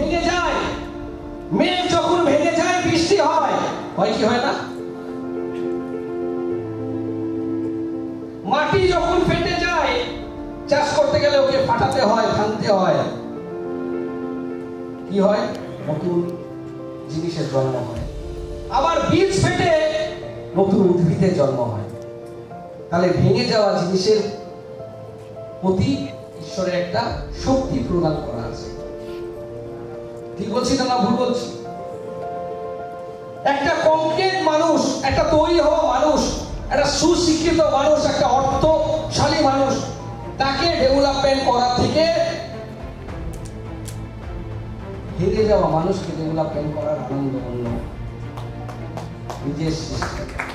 ভেঙে যায়, মেঘ যখন ভেঙে যায়, বৃষ্টি হয়, হয় কি হয় না? মাটি যখন ফেটে যায়, চাষ করতে গেলে ওকে ফাটাতে হয়, ভাঙতে হয়, কি হয়? নতুন জিনিসের জন্ম হয়। আবার বীজ ফেটে নতুন উদ্ভিদের জন্ম হয়। তাহলে ভেঙে যাওয়া জিনিসের প্রতি ঈশ্বরের একটা শক্তি প্রদান করা আছে। ঠিক বলছি না ভুল বলছি? একটা কংক্রিট মানুষ, একটা তৈরি হওয়া মানুষ, একটা সুশিক্ষিত মানুষ, একটা অর্থশালী মানুষ, তাকে ডেভেলপমেন্ট করা থেকে ভেঙে যাওয়া মানুষকে ডেভেলপমেন্ট করার আনন্দ অন্য নিজের সৃষ্টি।